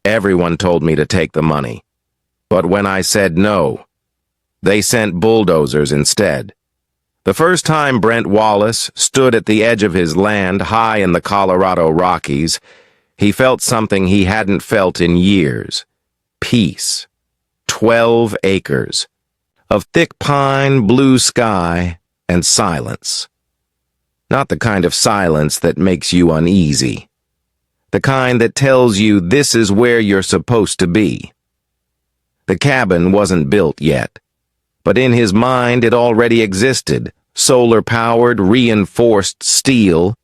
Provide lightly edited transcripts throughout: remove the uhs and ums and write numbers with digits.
Everyone told me to take the money. But when I said no, they sent bulldozers instead. The first time Brent Wallace stood at the edge of his land high in the Colorado Rockies, he felt something he hadn't felt in years. Peace. 12 acres of thick pine, blue sky, and silence. Not the kind of silence that makes you uneasy. The kind that tells you this is where you're supposed to be. The cabin wasn't built yet, but in his mind it already existed. Solar-powered, reinforced steel,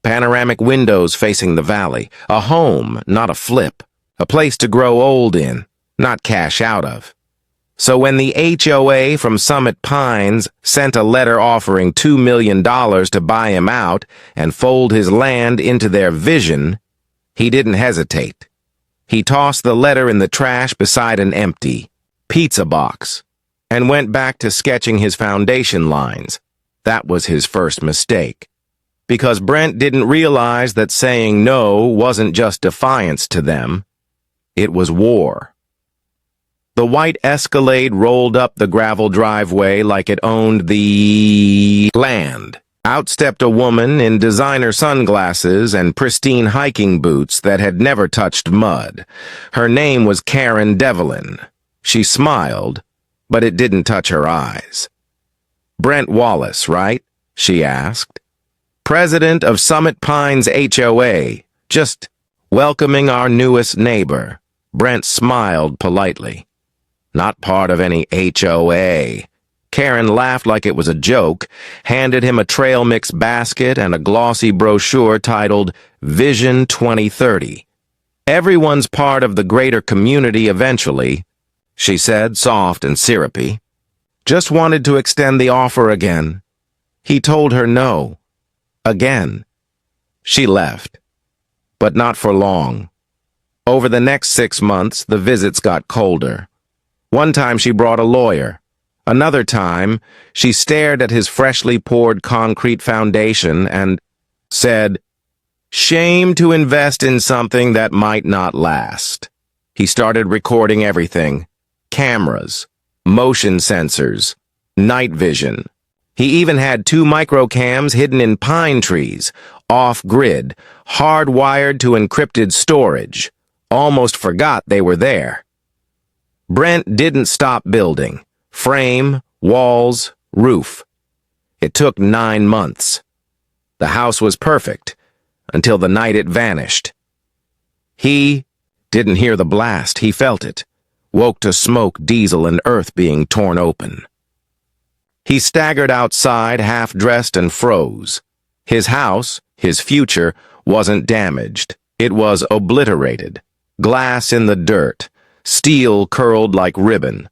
panoramic windows facing the valley, a home, not a flip, a place to grow old in, not cash out of. So when the HOA from Summit Pines sent a letter offering $2 million to buy him out and fold his land into their vision, he didn't hesitate. He tossed the letter in the trash beside an empty pizza box and went back to sketching his foundation lines. That was his first mistake, because Brent didn't realize that saying no wasn't just defiance to them. It was war. The white Escalade rolled up the gravel driveway like it owned the land. Out stepped a woman in designer sunglasses and pristine hiking boots that had never touched mud. Her name was Karen Devlin. She smiled, but it didn't touch her eyes. "Brent Wallace, right?" she asked. "President of Summit Pines HOA, just welcoming our newest neighbor." Brent smiled politely. "Not part of any HOA." Karen laughed like it was a joke, handed him a trail mix basket and a glossy brochure titled Vision 2030. "Everyone's part of the greater community eventually," she said, soft and syrupy. "Just wanted to extend the offer again." He told her no. Again. She left. But not for long. Over the next 6 months, the visits got colder. One time she brought a lawyer. Another time, she stared at his freshly poured concrete foundation and said, "Shame to invest in something that might not last." He started recording everything. Cameras, motion sensors, night vision. He even had 2 microcams hidden in pine trees, off-grid, hardwired to encrypted storage. Almost forgot they were there. Brent didn't stop building. Frame, walls, roof. It took 9 months. The house was perfect, until the night it vanished. He didn't hear the blast, he felt it. Woke to smoke, diesel, and earth being torn open. He staggered outside, half-dressed, and froze. His house, his future, wasn't damaged. It was obliterated. Glass in the dirt, steel curled like ribbon.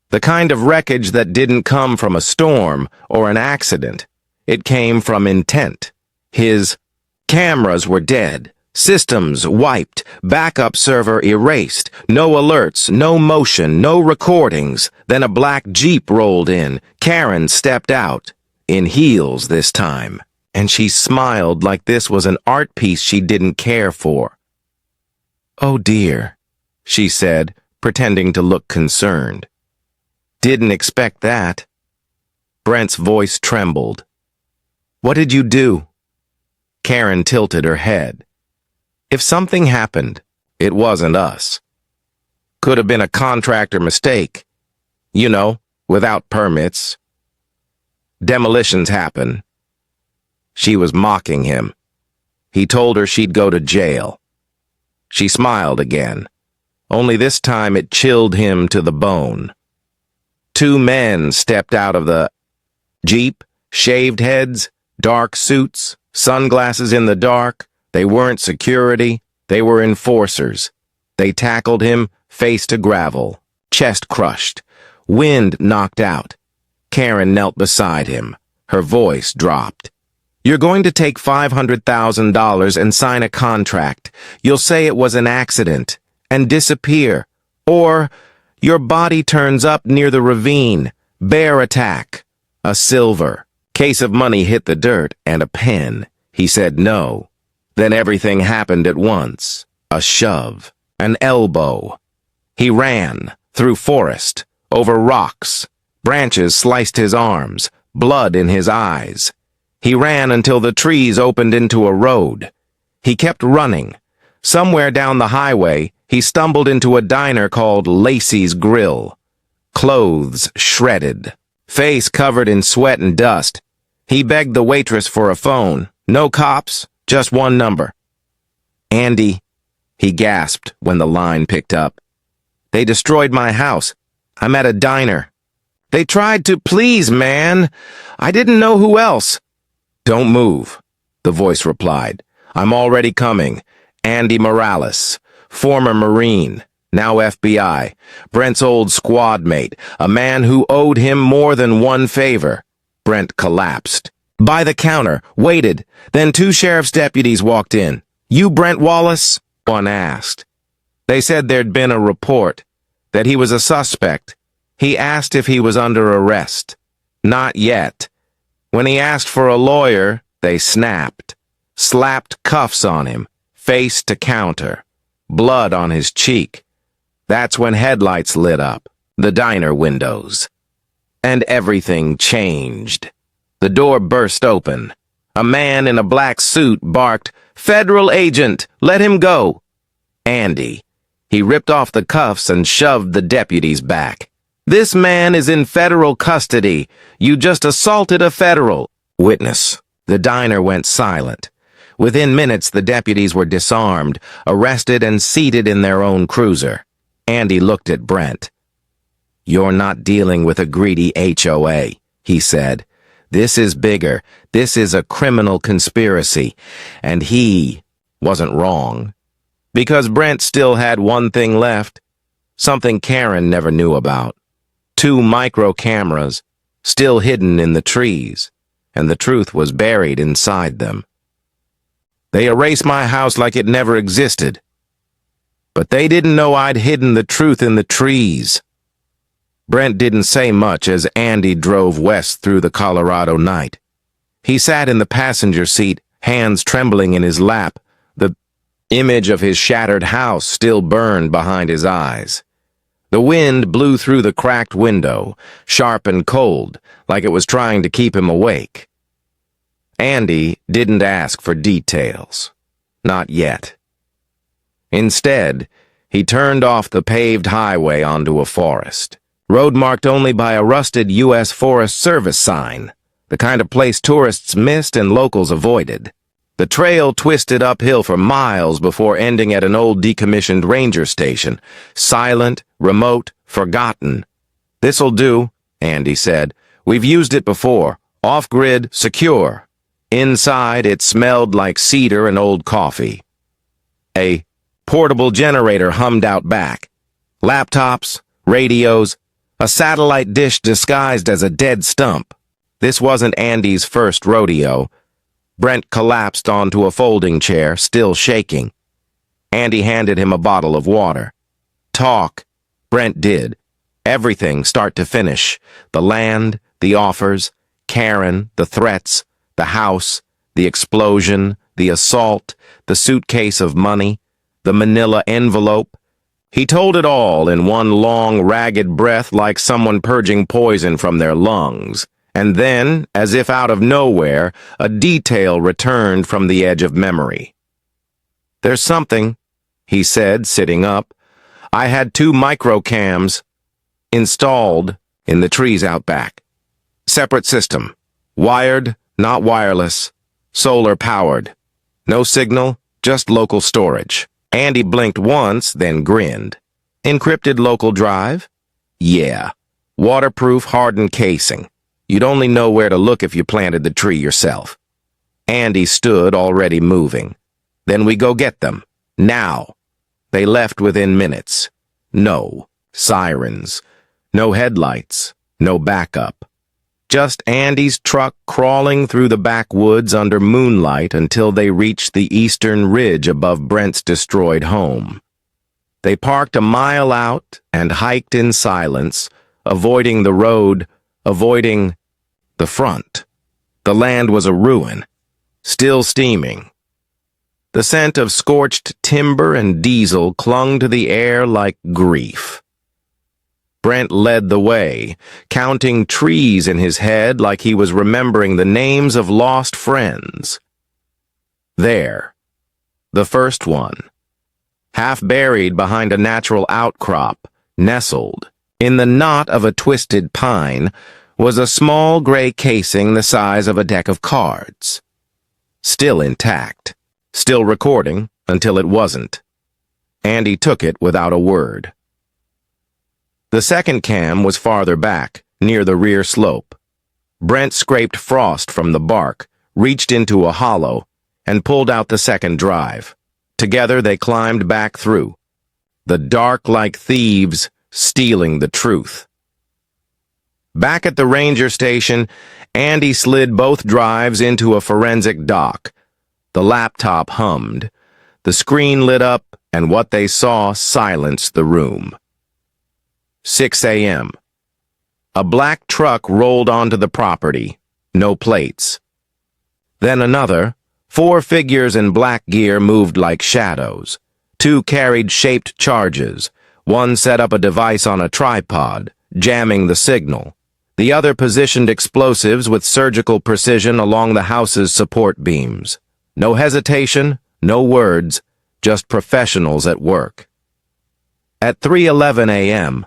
The kind of wreckage that didn't come from a storm or an accident. It came from intent. His cameras were dead. Systems wiped, backup server erased, no alerts, no motion, no recordings. Then a black Jeep rolled in. Karen stepped out, in heels this time, and she smiled like this was an art piece she didn't care for. "Oh dear," she said, pretending to look concerned. "Didn't expect that." Brent's voice trembled. "What did you do?" Karen tilted her head. "If something happened, it wasn't us. Could have been a contractor mistake. You know, without permits. Demolitions happen." She was mocking him. He told her she'd go to jail. She smiled again. Only this time it chilled him to the bone. 2 men stepped out of the Jeep, shaved heads, dark suits, sunglasses in the dark. They weren't security, they were enforcers. They tackled him, face to gravel, chest crushed, wind knocked out. Karen knelt beside him. Her voice dropped. "You're going to take $500,000 and sign a contract. You'll say it was an accident and disappear. Or your body turns up near the ravine. Bear attack. A silver. Case of money hit the dirt and a pen." He said no. Then everything happened at once. A shove. an elbow. He ran, through forest, over rocks. Branches sliced his arms, blood in his eyes. He ran until the trees opened into a road. He kept running. Somewhere down the highway, he stumbled into a diner called Lacey's Grill. Clothes shredded, face covered in sweat and dust. He begged the waitress for a phone. No cops, just one number. "Andy," he gasped when the line picked up. "They destroyed my house. I'm at a diner." "They tried to, please, man. I didn't know who else." "Don't move," the voice replied. "I'm already coming. Andy Morales, former Marine, now FBI, Brent's old squad mate, a man who owed him more than one favor." Brent collapsed. By the counter, waited. Then 2 sheriff's deputies walked in. "You Brent Wallace?" one asked. They said there'd been a report, that he was a suspect. He asked if he was under arrest. Not yet. When he asked for a lawyer, they snapped. Slapped cuffs on him, face to counter. Blood on his cheek. That's when headlights lit up, the diner windows. And everything changed. The door burst open. A man in a black suit barked, "Federal agent, let him go." Andy. He ripped off the cuffs and shoved the deputies back. "This man is in federal custody. You just assaulted a federal." Witness. The diner went silent. Within minutes, the deputies were disarmed, arrested, and seated in their own cruiser. Andy looked at Brent. "You're not dealing with a greedy HOA," he said. "This is bigger. This is a criminal conspiracy." And he wasn't wrong. Because Brent still had one thing left, something Karen never knew about. 2 micro cameras, still hidden in the trees, and the truth was buried inside them. "They erased my house like it never existed. But they didn't know I'd hidden the truth in the trees." Brent didn't say much as Andy drove west through the Colorado night. He sat in the passenger seat, hands trembling in his lap. The image of his shattered house still burned behind his eyes. The wind blew through the cracked window, sharp and cold, like it was trying to keep him awake. Andy didn't ask for details. Not yet. Instead, he turned off the paved highway onto a forest. Road marked only by a rusted U.S. Forest Service sign, the kind of place tourists missed and locals avoided. The trail twisted uphill for miles before ending at an old decommissioned ranger station, silent, remote, forgotten. "This'll do," Andy said. "We've used it before. Off-grid, secure." Inside, it smelled like cedar and old coffee. A portable generator hummed out back. Laptops, radios, a satellite dish disguised as a dead stump. This wasn't Andy's first rodeo. Brent collapsed onto a folding chair, still shaking. Andy handed him a bottle of water. Talk. Brent did. Everything, start to finish. The land, the offers, Karen, the threats, the house, the explosion, the assault, the suitcase of money, the manila envelope. He told it all in one long, ragged breath like someone purging poison from their lungs. And then, as if out of nowhere, a detail returned from the edge of memory. "There's something," he said, sitting up. "I had 2 microcams installed in the trees out back. Separate system. Wired, not wireless. Solar powered. No signal, just local storage." Andy blinked once, then grinned. "Encrypted local drive?" "Yeah. Waterproof, hardened casing. You'd only know where to look if you planted the tree yourself." Andy stood, already moving. "Then we go get them. Now." They left within minutes. No sirens. No headlights. No backup. Just Andy's truck crawling through the backwoods under moonlight until they reached the eastern ridge above Brent's destroyed home. They parked a mile out and hiked in silence, avoiding the road, avoiding the front. The land was a ruin, still steaming. The scent of scorched timber and diesel clung to the air like grief. Brent led the way, counting trees in his head like he was remembering the names of lost friends. There, the first one, half buried behind a natural outcrop, nestled in the knot of a twisted pine, was a small gray casing the size of a deck of cards. Still intact, still recording until it wasn't. Andy took it without a word. The second cam was farther back, near the rear slope. Brent scraped frost from the bark, reached into a hollow, and pulled out the second drive. Together they climbed back through, the dark like thieves stealing the truth. Back at the ranger station, Andy slid both drives into a forensic dock. The laptop hummed. The screen lit up, and what they saw silenced the room. 6 a.m. A black truck rolled onto the property. No plates. Then another. 4 figures in black gear moved like shadows. 2 carried shaped charges. One set up a device on a tripod, jamming the signal. The other positioned explosives with surgical precision along the house's support beams. No hesitation, no words, just professionals at work. At 3:11 a.m.,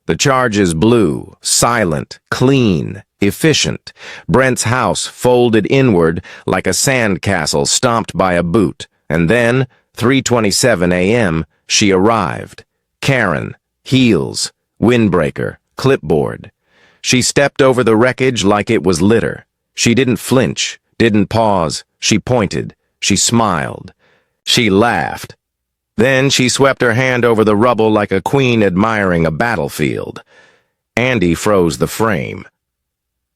the charges blew, silent, clean, efficient. Brent's house folded inward like a sandcastle stomped by a boot. And then, 3:27 a.m., she arrived. Karen, heels, windbreaker, clipboard. She stepped over the wreckage like it was litter. She didn't flinch, didn't pause. She pointed. She smiled. She laughed. Then she swept her hand over the rubble like a queen admiring a battlefield. Andy froze the frame.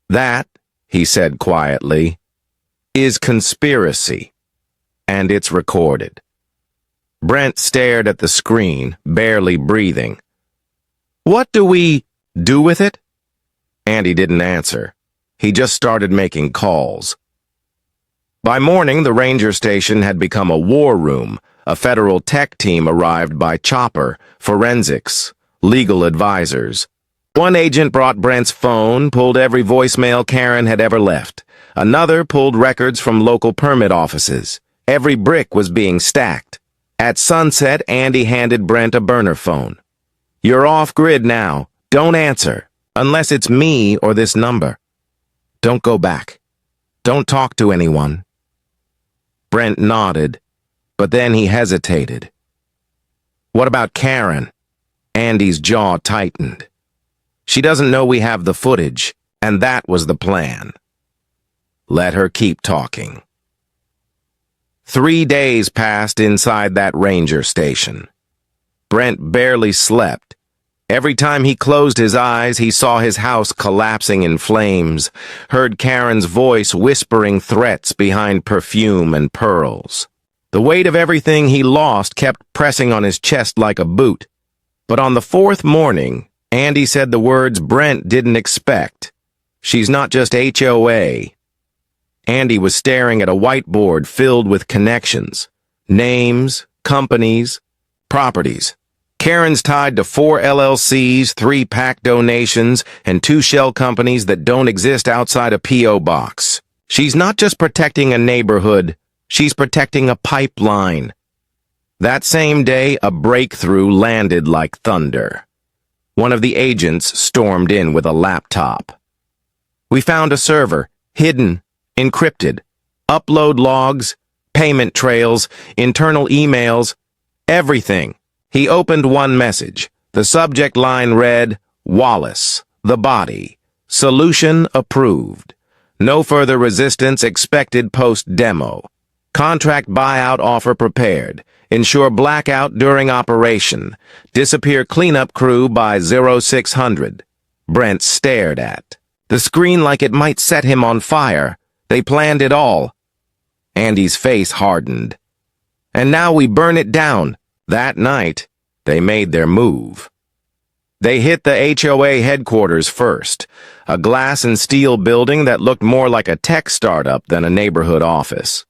That, he said quietly, is conspiracy. And it's recorded. Brent stared at the screen, barely breathing. What do we do with it? Andy didn't answer. He just started making calls. By morning, the ranger station had become a war room. A federal tech team arrived by chopper, forensics, legal advisors. One agent brought Brent's phone, pulled every voicemail Karen had ever left. Another pulled records from local permit offices. Every brick was being stacked. At sunset, Andy handed Brent a burner phone. You're off grid now. Don't answer, unless it's me or this number. Don't go back. Don't talk to anyone. Brent nodded, but then he hesitated. What about Karen? Andy's jaw tightened. She doesn't know we have the footage, and that was the plan. Let her keep talking. 3 days passed inside that ranger station. Brent barely slept. Every time he closed his eyes, he saw his house collapsing in flames, heard Karen's voice whispering threats behind perfume and pearls. The weight of everything he lost kept pressing on his chest like a boot. But on the 4th morning, Andy said the words Brent didn't expect. She's not just HOA. Andy was staring at a whiteboard filled with connections, names, companies, properties. Karen's tied to 4 LLCs, 3 PAC donations, and 2 shell companies that don't exist outside a P.O. box. She's not just protecting a neighborhood, she's protecting a pipeline. That same day, a breakthrough landed like thunder. One of the agents stormed in with a laptop. We found a server, hidden, encrypted, upload logs, payment trails, internal emails, everything. He opened one message. The subject line read, Wallace, the body, solution approved. No further resistance expected post-demo. Contract buyout offer prepared. Ensure blackout during operation. Disappear cleanup crew by 0600. Brent stared at the screen like it might set him on fire. They planned it all. Andy's face hardened. And now we burn it down. That night, they made their move. They hit the HOA headquarters first, a glass and steel building that looked more like a tech startup than a neighborhood office.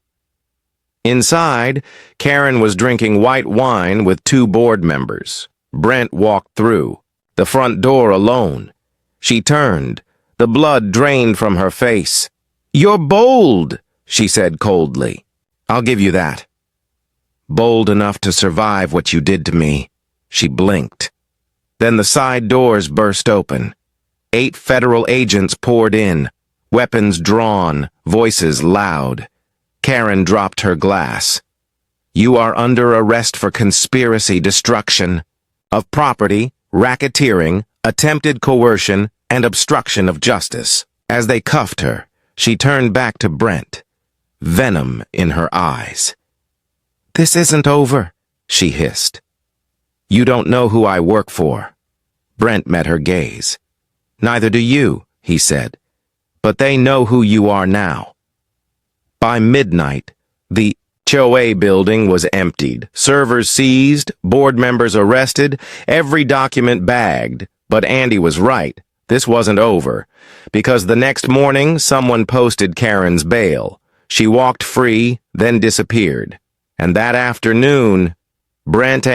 Inside, Karen was drinking white wine with two board members. Brent walked through, the front door alone. She turned. The blood drained from her face. "You're bold," she said coldly. "I'll give you that." "Bold enough to survive what you did to me." She blinked. Then the side doors burst open. 8 federal agents poured in, weapons drawn, voices loud. Karen dropped her glass. "You are under arrest for conspiracy destruction of property, racketeering, attempted coercion, and obstruction of justice." As they cuffed her, she turned back to Brent, venom in her eyes. "This isn't over," she hissed. "You don't know who I work for." Brent met her gaze. "Neither do you," he said. "But they know who you are now." By midnight, the HOA building was emptied, servers seized, board members arrested, every document bagged. But Andy was right. This wasn't over, because the next morning someone posted Karen's bail. She walked free, then disappeared. And that afternoon, Brent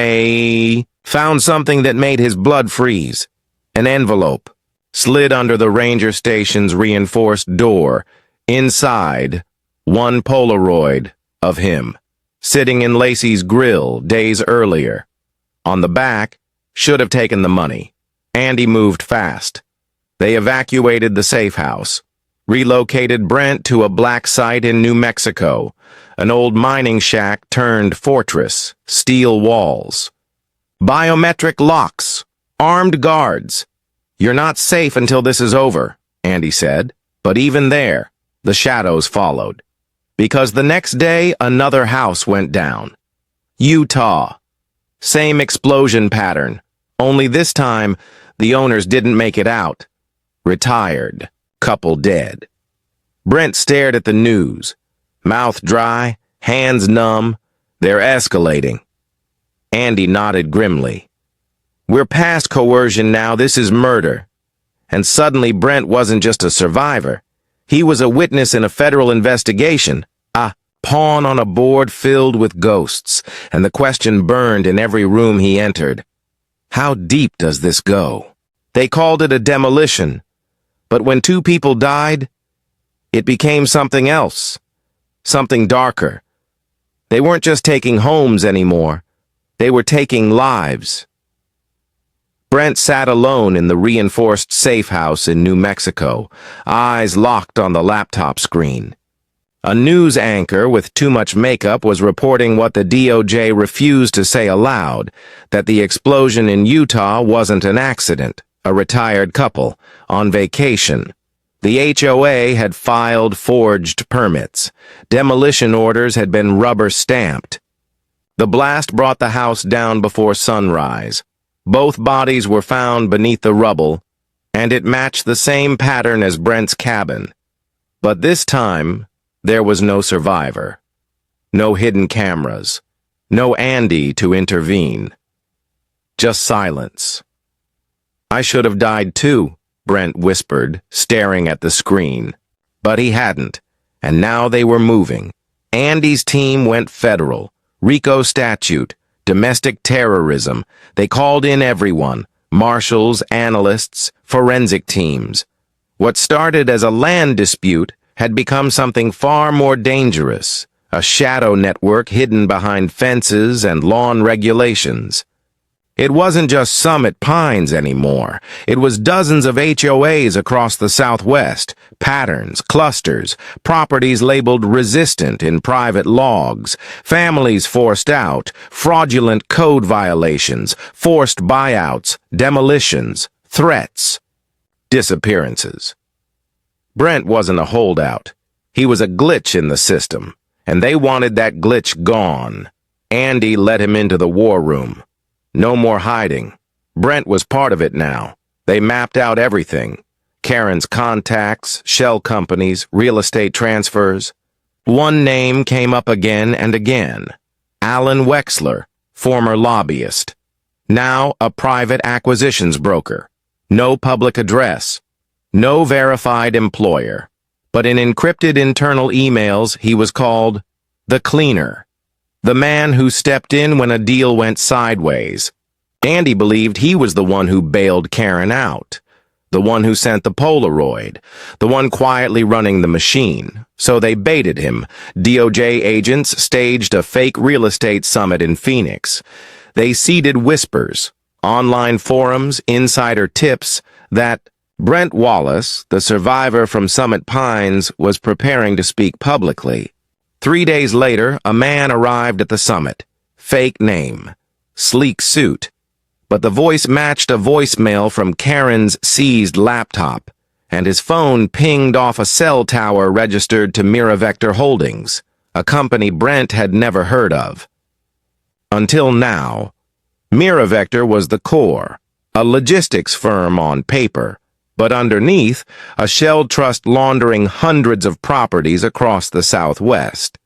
found something that made his blood freeze. An envelope, slid under the ranger station's reinforced door. Inside, one Polaroid of him, sitting in Lacey's grill days earlier. On the back, should have taken the money. Andy moved fast. They evacuated the safe house, relocated Brent to a black site in New Mexico, an old mining shack turned fortress, steel walls. Biometric locks, armed guards. "You're not safe until this is over," Andy said. But even there, the shadows followed. Because the next day, another house went down. Utah. Same explosion pattern, only this time, the owners didn't make it out. Retired. Couple dead. Brent stared at the news. Mouth dry, hands numb. They're escalating. Andy nodded grimly. "We're past coercion now, this is murder." And suddenly Brent wasn't just a survivor. He was a witness in a federal investigation, a pawn on a board filled with ghosts, and the question burned in every room he entered. How deep does this go? They called it a demolition, but when 2 people died, it became something else, something darker. They weren't just taking homes anymore, they were taking lives. Brent sat alone in the reinforced safe house in New Mexico, eyes locked on the laptop screen. A news anchor with too much makeup was reporting what the DOJ refused to say aloud, that the explosion in Utah wasn't an accident, a retired couple, on vacation. The HOA had filed forged permits. Demolition orders had been rubber-stamped. The blast brought the house down before sunrise. Both bodies were found beneath the rubble, and it matched the same pattern as Brent's cabin. But this time, there was no survivor. No hidden cameras. No Andy to intervene. Just silence. "I should have died too," Brent whispered, staring at the screen. But he hadn't, and now they were moving. Andy's team went federal. RICO statute. Domestic terrorism. They called in everyone. Marshals, analysts, forensic teams. What started as a land dispute had become something far more dangerous, a shadow network hidden behind fences and lawn regulations. It wasn't just Summit Pines anymore. It was dozens of HOAs across the Southwest, patterns, clusters, properties labeled resistant in private logs, families forced out, fraudulent code violations, forced buyouts, demolitions, threats, disappearances. Brent wasn't a holdout. He was a glitch in the system, and they wanted that glitch gone. Andy led him into the war room. No more hiding. Brent was part of it now. They mapped out everything. Karen's contacts, shell companies, real estate transfers. One name came up again and again. Alan Wexler, former lobbyist. Now a private acquisitions broker. No public address. No verified employer. But in encrypted internal emails, he was called The cleaner. The man who stepped in when a deal went sideways. Andy believed he was the one who bailed Karen out. The one who sent the Polaroid. The one quietly running the machine. So they baited him. DOJ agents staged a fake real estate summit in Phoenix. They seeded whispers, online forums, insider tips that Brent Wallace, the survivor from Summit Pines, was preparing to speak publicly. 3 days later, a man arrived at the summit. Fake name. Sleek suit. But the voice matched a voicemail from Karen's seized laptop, and his phone pinged off a cell tower registered to Miravector Holdings, a company Brent had never heard of. Until now, Miravector was the core, a logistics firm on paper, but underneath, a shell trust laundering hundreds of properties across the Southwest.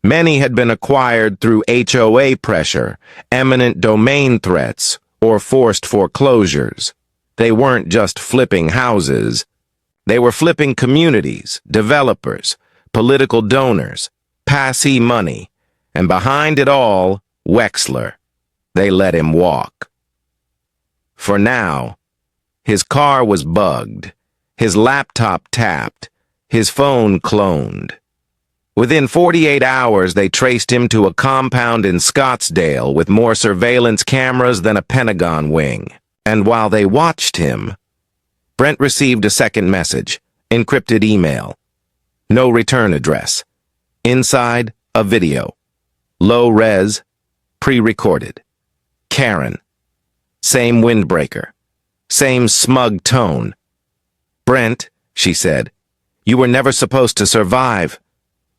Many had been acquired through HOA pressure, eminent domain threats, or forced foreclosures. They weren't just flipping houses. They were flipping communities, developers, political donors, passee money, and behind it all, Wexler. They let him walk. For now, his car was bugged, his laptop tapped, his phone cloned. Within 48 hours, they traced him to a compound in Scottsdale with more surveillance cameras than a Pentagon wing. And while they watched him, Brent received a second message, encrypted email. No return address. Inside, a video. Low res, pre-recorded. Karen. Same windbreaker. Same smug tone. Brent, she said, you were never supposed to survive.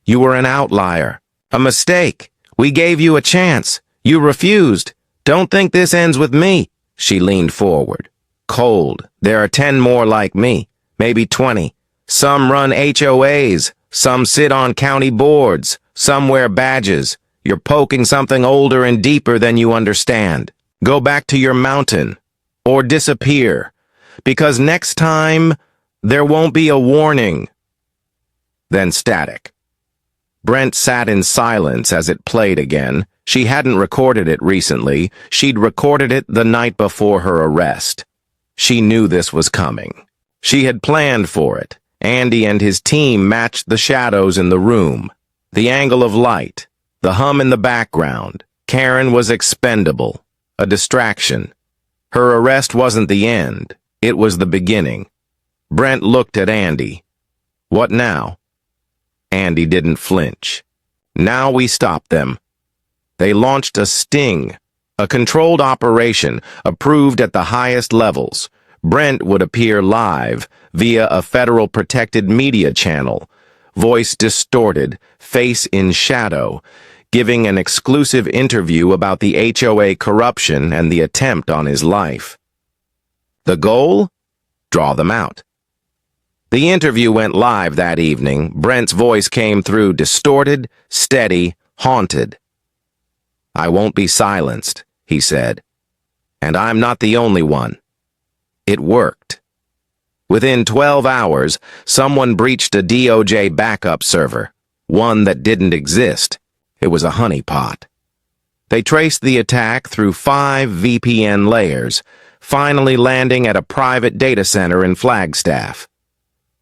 You were an outlier. A mistake. We gave you a chance. You refused. Don't think this ends with me. She leaned forward. Cold. There are 10 more like me. Maybe 20. Some run HOAs. Some sit on county boards. Some wear badges. You're poking something older and deeper than you understand. Go back to your mountain. Or disappear. Because next time, there won't be a warning. Then static. Brent sat in silence as it played again. She hadn't recorded it recently. She'd recorded it the night before her arrest. She knew this was coming. She had planned for it. Andy and his team matched the shadows in the room. The angle of light. The hum in the background. Karen was expendable. A distraction. Her arrest wasn't the end. It was the beginning. Brent looked at Andy. What now? Andy didn't flinch. Now we stopped them. They launched a sting, a controlled operation approved at the highest levels. Brent would appear live via a federal protected media channel, voice distorted, face in shadow, giving an exclusive interview about the HOA corruption and the attempt on his life. The goal? Draw them out. The interview went live that evening. Brent's voice came through distorted, steady, haunted. I won't be silenced, he said. And I'm not the only one. It worked. Within 12 hours, someone breached a DOJ backup server, one that didn't exist. It was a honeypot. They traced the attack through 5 VPN layers, finally landing at a private data center in Flagstaff,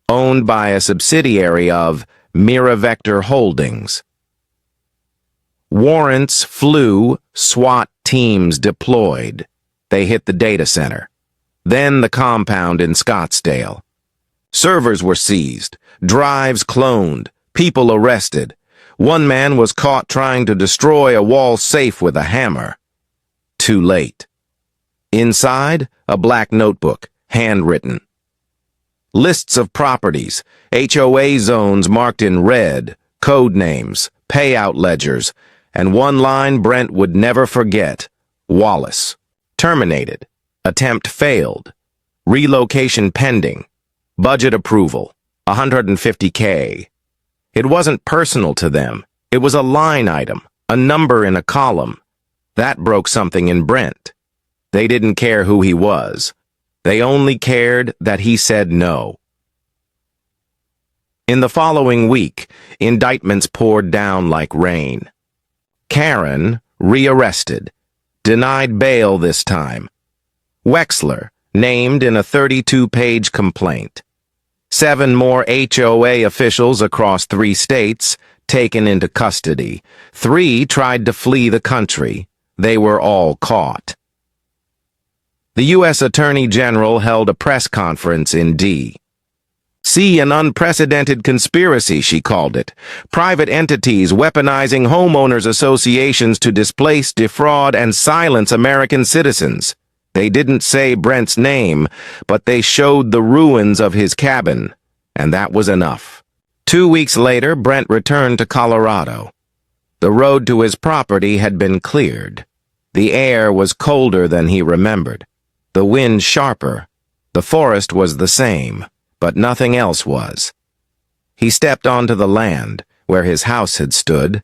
owned by a subsidiary of Miravector Holdings. Warrants flew, SWAT teams deployed. They hit the data center, then the compound in Scottsdale. Servers were seized, drives cloned, people arrested. One man was caught trying to destroy a wall safe with a hammer. Too late. Inside, a black notebook, handwritten. Lists of properties, HOA zones marked in red, code names, payout ledgers, and one line Brent would never forget. Wallace. Terminated. Attempt failed. Relocation pending. Budget approval. $150K. It wasn't personal to them. It was a line item, a number in a column. That broke something in Brent. They didn't care who he was. They only cared that he said no. In the following week, indictments poured down like rain. Karen, rearrested, denied bail this time. Wexler, named in a 32-page complaint. 7 more HOA officials across 3 states taken into custody. 3 tried to flee the country. They were all caught. The U.S. Attorney General held a press conference in D.C. An unprecedented conspiracy, she called it. Private entities weaponizing homeowners associations to displace, defraud, and silence American citizens. They didn't say Brent's name, but they showed the ruins of his cabin, and that was enough. 2 weeks later, Brent returned to Colorado. The road to his property had been cleared. The air was colder than he remembered. The wind sharper. The forest was the same, but nothing else was. He stepped onto the land where his house had stood.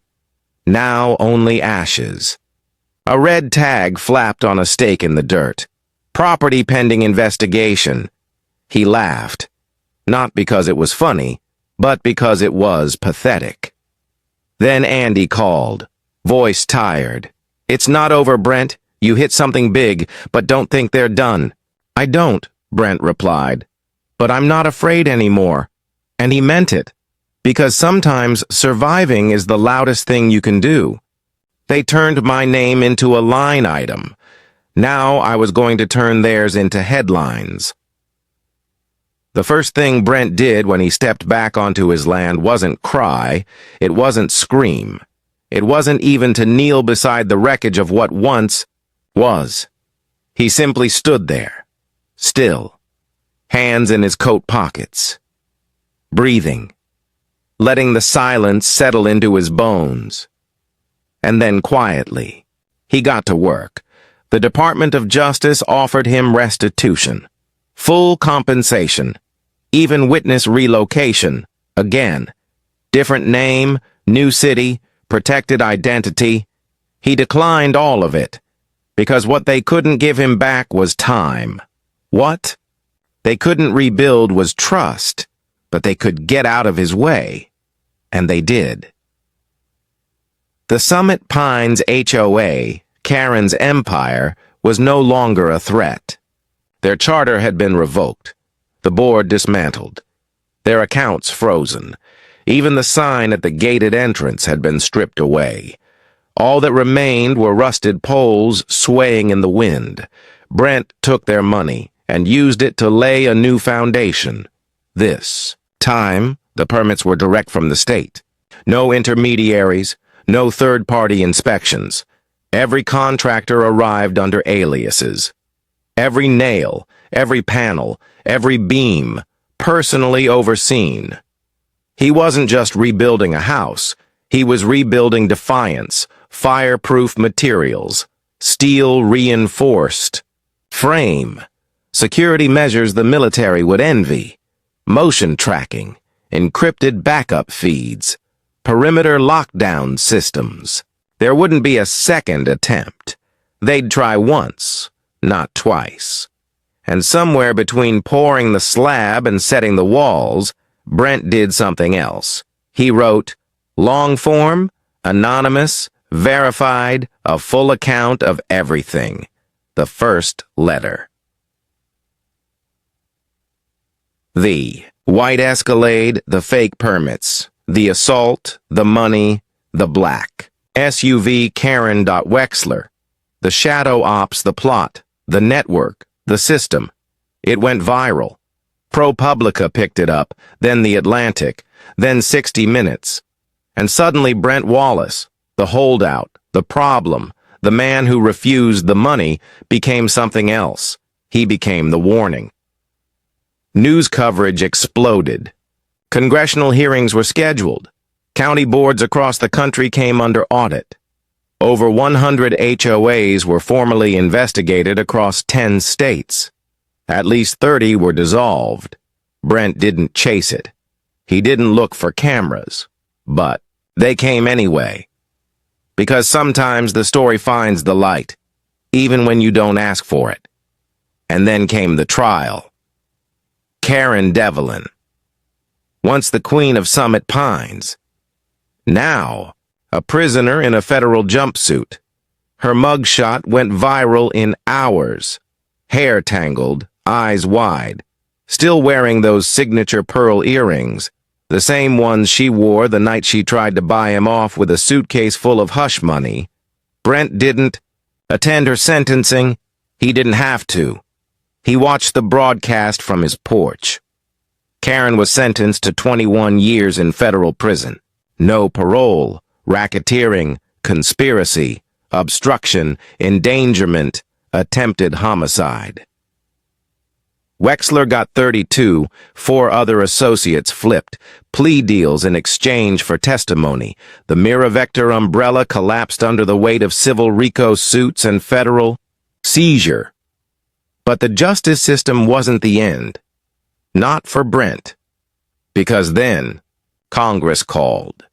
Now only ashes. A red tag flapped on a stake in the dirt. Property pending investigation. He laughed. Not because it was funny, but because it was pathetic. Then Andy called, voice tired. "It's not over, Brent. You hit something big, but don't think they're done." "I don't," Brent replied. "But I'm not afraid anymore." And he meant it, because sometimes surviving is the loudest thing you can do. They turned my name into a line item. Now I was going to turn theirs into headlines. The first thing Brent did when he stepped back onto his land wasn't cry, it wasn't scream. It wasn't even to kneel beside the wreckage of what once was. He simply stood there, still, hands in his coat pockets, breathing, letting the silence settle into his bones. And then quietly, he got to work. The Department of Justice offered him restitution, full compensation, even witness relocation, again. Different name, new city, protected identity. He declined all of it, because what they couldn't give him back was time. What they couldn't rebuild was trust, but they could get out of his way. And they did. The Summit Pines HOA, Karen's empire, was no longer a threat. Their charter had been revoked, the board dismantled, their accounts frozen. Even the sign at the gated entrance had been stripped away. All that remained were rusted poles swaying in the wind. Brent took their money and used it to lay a new foundation. This time, the permits were direct from the state. No intermediaries, no third-party inspections. Every contractor arrived under aliases. Every nail, every panel, every beam, personally overseen. He wasn't just rebuilding a house. He was rebuilding defiance, fireproof materials, steel reinforced, frame, security measures the military would envy, motion tracking, encrypted backup feeds, perimeter lockdown systems. There wouldn't be a second attempt. They'd try once, not twice. And somewhere between pouring the slab and setting the walls, Brent did something else. He wrote, long form, anonymous, verified, a full account of everything. The first letter. The white Escalade, the fake permits, the assault, the money, the black. SUV Karen.Wexler. The shadow ops, the plot, the network, the system. It went viral. ProPublica picked it up, then The Atlantic, then 60 Minutes. And suddenly Brent Wallace, the holdout, the problem, the man who refused the money, became something else. He became the warning. News coverage exploded. Congressional hearings were scheduled. County boards across the country came under audit. Over 100 HOAs were formally investigated across 10 states. At least 30 were dissolved. Brent didn't chase it. He didn't look for cameras. But they came anyway. Because sometimes the story finds the light, even when you don't ask for it. And then came the trial. Karen Devlin. once the queen of Summit Pines. Now, a prisoner in a federal jumpsuit. Her mugshot went viral in hours. Hair tangled, eyes wide. Still wearing those signature pearl earrings, the same ones she wore the night she tried to buy him off with a suitcase full of hush money. Brent didn't attend her sentencing. He didn't have to. He watched the broadcast from his porch. Karen was sentenced to 21 years in federal prison. No parole, racketeering, conspiracy, obstruction, endangerment, attempted homicide. Wexler got 32, 4 other associates flipped, plea deals in exchange for testimony. The Miravector umbrella collapsed under the weight of civil RICO suits and federal seizure. But the justice system wasn't the end. Not for Brent. Because then, Congress called.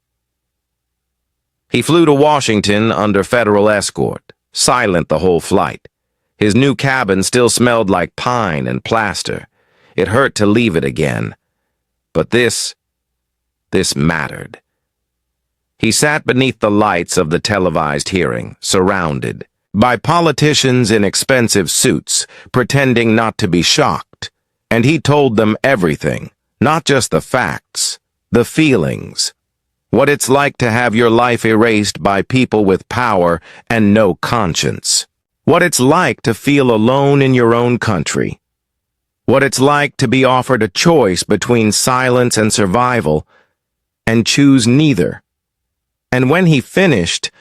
He flew to Washington under federal escort, silent the whole flight. His new cabin still smelled like pine and plaster. It hurt to leave it again. But this mattered. He sat beneath the lights of the televised hearing, surrounded by politicians in expensive suits, pretending not to be shocked. And he told them everything, not just the facts, the feelings. What it's like to have your life erased by people with power and no conscience. What it's like to feel alone in your own country. What it's like to be offered a choice between silence and survival, and choose neither. And when he finished,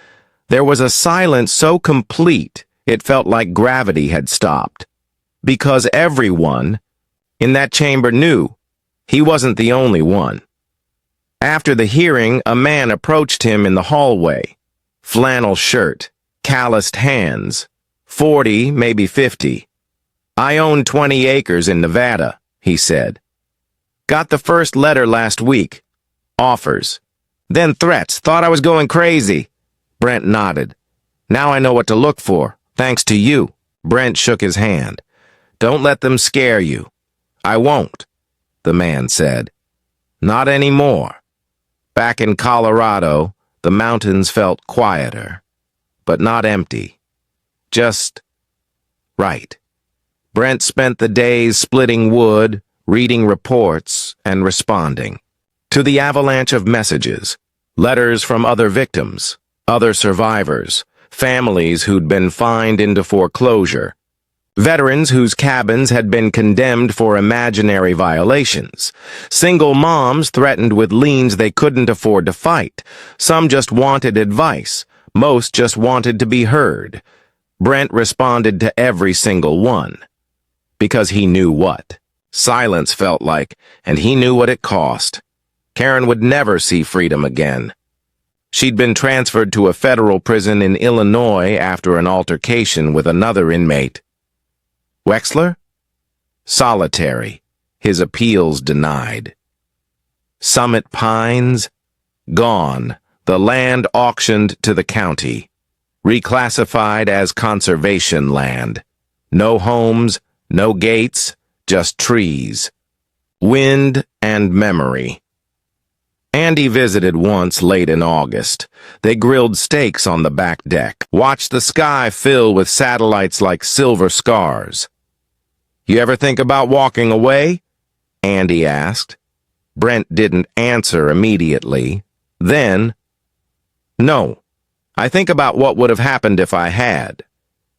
there was a silence so complete it felt like gravity had stopped. Because everyone in that chamber knew he wasn't the only one. After the hearing, a man approached him in the hallway. Flannel shirt, calloused hands, 40, maybe 50. "I own 20 acres in Nevada," he said. "Got the first letter last week. Offers. Then threats. Thought I was going crazy." Brent nodded. "Now I know what to look for, thanks to you." Brent shook his hand. "Don't let them scare you." "I won't," the man said. "Not anymore." Back in Colorado, the mountains felt quieter, but not empty. Just right. Brent spent the days splitting wood, reading reports, and responding to the avalanche of messages, letters from other victims, other survivors, families who'd been fined into foreclosure, veterans whose cabins had been condemned for imaginary violations, single moms threatened with liens they couldn't afford to fight. Some just wanted advice, most just wanted to be heard. Brent responded to every single one. Because he knew what silence felt like, and he knew what it cost. Karen would never see freedom again. She'd been transferred to a federal prison in Illinois after an altercation with another inmate. Wexler? Solitary, his appeals denied. Summit Pines? Gone, the land auctioned to the county. Reclassified as conservation land. No homes, no gates, just trees. Wind and memory. Andy visited once late in August. They grilled steaks on the back deck, watched the sky fill with satellites like silver scars. "You ever think about walking away?" Andy asked. Brent didn't answer immediately. Then, "No. I think about what would have happened if I had."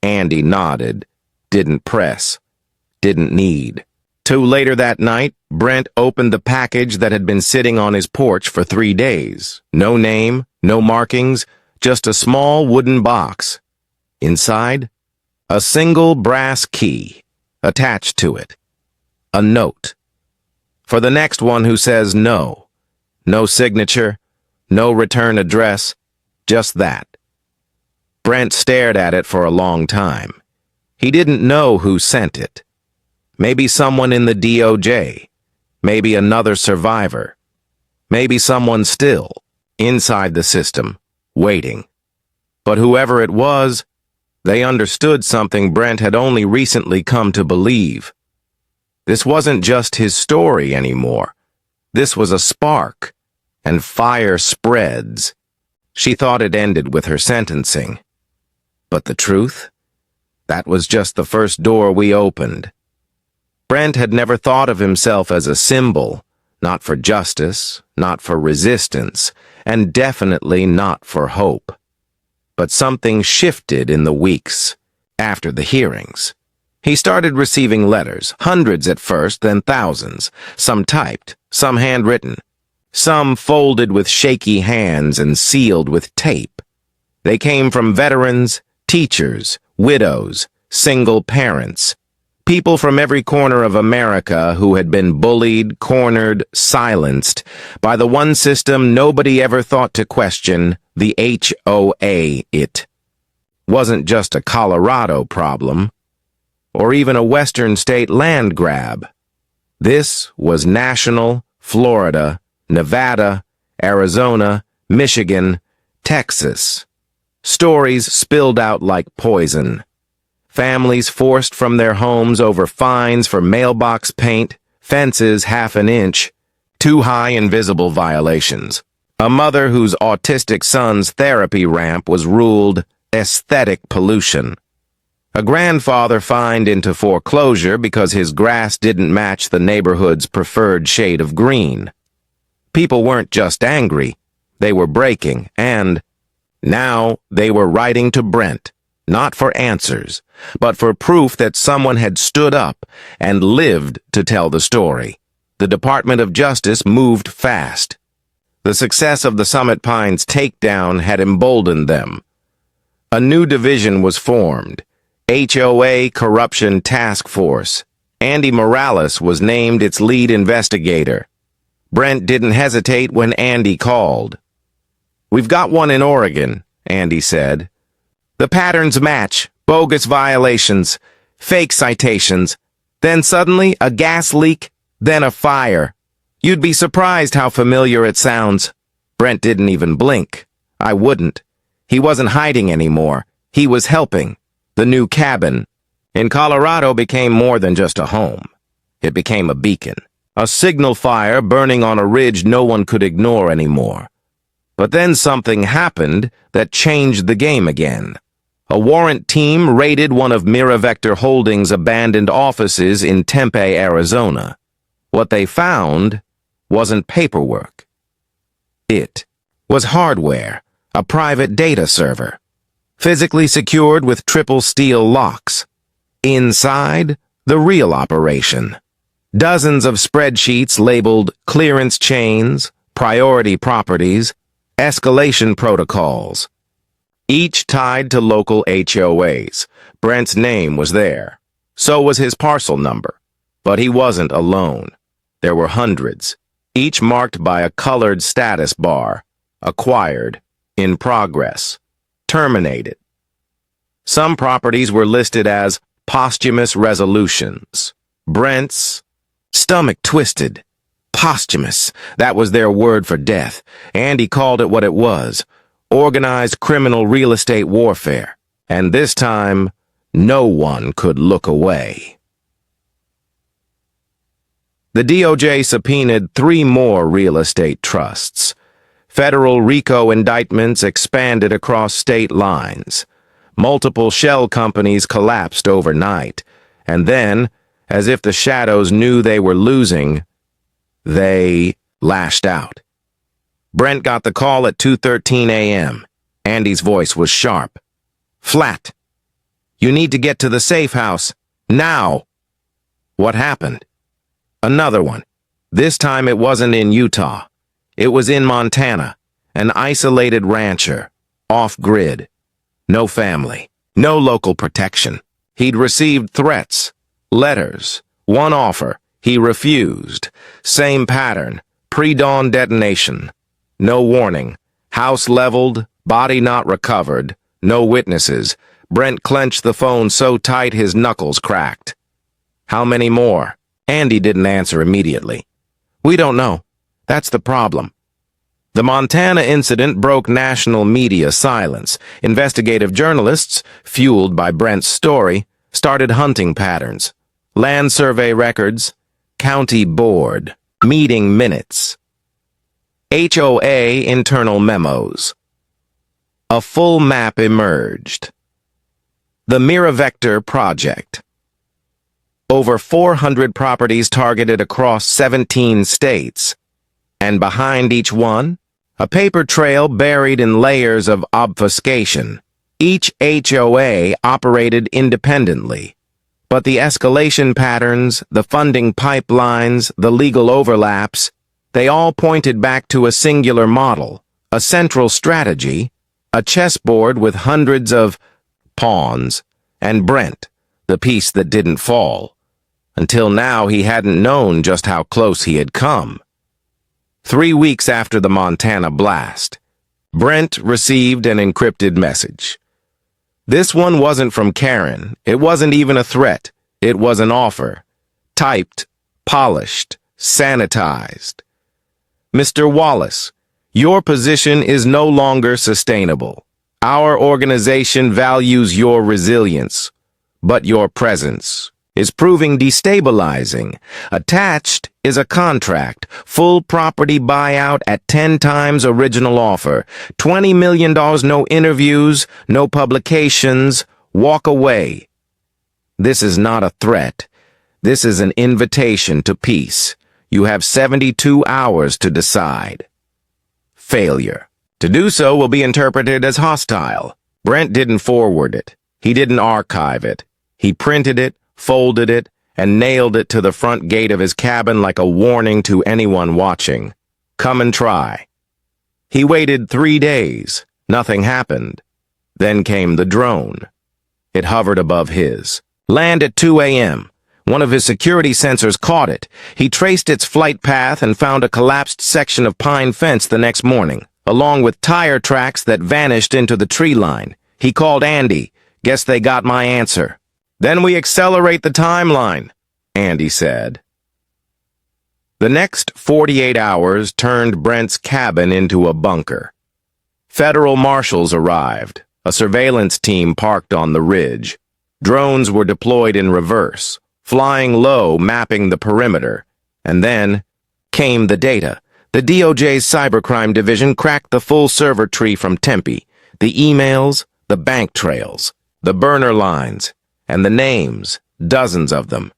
Andy nodded, didn't press, didn't need. Till later that night, Brent opened the package that had been sitting on his porch for 3 days. No name, no markings, just a small wooden box. Inside, a single brass key attached to it. A note. For the next one who says no. No signature, no return address, just that. Brent stared at it for a long time. He didn't know who sent it. Maybe someone in the DOJ. Maybe another survivor. Maybe someone still, inside the system, waiting. But whoever it was, they understood something Brent had only recently come to believe. This wasn't just his story anymore. This was a spark, and fire spreads. She thought it ended with her sentencing. But the truth? That was just the first door we opened. Brent had never thought of himself as a symbol, not for justice, not for resistance, and definitely not for hope. But something shifted in the weeks after the hearings. He started receiving letters, hundreds at first, then thousands, some typed, some handwritten, some folded with shaky hands and sealed with tape. They came from veterans, teachers, widows, single parents, people from every corner of America who had been bullied, cornered, silenced by the one system nobody ever thought to question, the HOA. It wasn't just a Colorado problem, or even a western state land grab. This was national, Florida, Nevada, Arizona, Michigan, Texas. Stories spilled out like poison. Families forced from their homes over fines for mailbox paint, fences half an inch, too high invisible violations. A mother whose autistic son's therapy ramp was ruled aesthetic pollution. A grandfather fined into foreclosure because his grass didn't match the neighborhood's preferred shade of green. People weren't just angry, they were breaking, and now they were writing to Brent, not for answers, but for proof that someone had stood up and lived to tell the story. The Department of Justice moved fast. The success of the Summit Pines takedown had emboldened them. A new division was formed, HOA Corruption Task Force. Andy Morales was named its lead investigator. Brent didn't hesitate when Andy called. "We've got one in Oregon," Andy said. "The patterns match, bogus violations, fake citations, then suddenly a gas leak, then a fire. You'd be surprised how familiar it sounds." Brent didn't even blink. I wouldn't. He wasn't hiding anymore. He was helping. The new cabin in Colorado became more than just a home. It became a beacon, a signal fire burning on a ridge no one could ignore anymore. But then something happened that changed the game again. A warrant team raided one of Miravector Holdings' abandoned offices in Tempe, Arizona. What they found wasn't paperwork. It was hardware, a private data server, physically secured with triple steel locks. Inside, the real operation. Dozens of spreadsheets labeled clearance chains, priority properties, escalation protocols, each tied to local HOAs. Brent's name was there. So was his parcel number. But he wasn't alone. There were hundreds, each marked by a colored status bar: acquired, in progress, terminated. Some properties were listed as posthumous resolutions. Brent's stomach twisted. Posthumous, that was their word for death. Andy called it what it was: organized criminal real estate warfare. And this time, no one could look away. The DOJ subpoenaed 3 more real estate trusts. Federal RICO indictments expanded across state lines. Multiple shell companies collapsed overnight. And then, as if the shadows knew they were losing, they lashed out. Brent got the call at 2:13 a.m. Andy's voice was sharp. "Flat. You need to get to the safe house. Now." What happened? Another one. This time it wasn't in Utah. It was in Montana. An isolated rancher. Off-grid. No family. No local protection. He'd received threats. Letters. One offer. He refused. Same pattern. Pre-dawn detonation. No warning. House leveled. Body not recovered. No witnesses. Brent clenched the phone so tight his knuckles cracked. "How many more?" Andy didn't answer immediately. "We don't know. That's the problem." The Montana incident broke national media silence. Investigative journalists, fueled by Brent's story, started hunting patterns. Land survey records, county board, Meeting minutes. HOA internal memos. A full map emerged. The Miravector project. Over 400 properties targeted across 17 states. And behind each one, a paper trail buried in layers of obfuscation. Each HOA operated independently, but the escalation patterns, the funding pipelines, the legal overlaps, they all pointed back to a singular model, a central strategy, a chessboard with hundreds of pawns, and Brent, the piece that didn't fall. Until now, he hadn't known just how close he had come. 3 weeks after the Montana blast, Brent received an encrypted message. This one wasn't from Karen. It wasn't even a threat. It was an offer. Typed, polished, sanitized. Mr. Wallace, your position is no longer sustainable. Our organization values your resilience, but your presence is proving destabilizing. Attached is a contract, full property buyout at 10 times original offer, $20 million, no interviews, no publications, walk away. This is not a threat. This is an invitation to peace. You have 72 hours to decide. Failure. To do so will be interpreted as hostile. Brent didn't forward it. He didn't archive it. He printed it, folded it, and nailed it to the front gate of his cabin like a warning to anyone watching. Come and try. He waited 3 days. Nothing happened. Then came the drone. It hovered above his. Land at 2 a.m. One of his security sensors caught it. He traced its flight path and found a collapsed section of pine fence the next morning, along with tire tracks that vanished into the tree line. He called Andy. Guess they got my answer. Then we accelerate the timeline, Andy said. The next 48 hours turned Brent's cabin into a bunker. Federal marshals arrived. A surveillance team parked on the ridge. Drones were deployed in reverse, flying low, mapping the perimeter. And then came the data. The DOJ's cybercrime division cracked the full server tree from Tempe, the emails, the bank trails, the burner lines, and the names, dozens of them.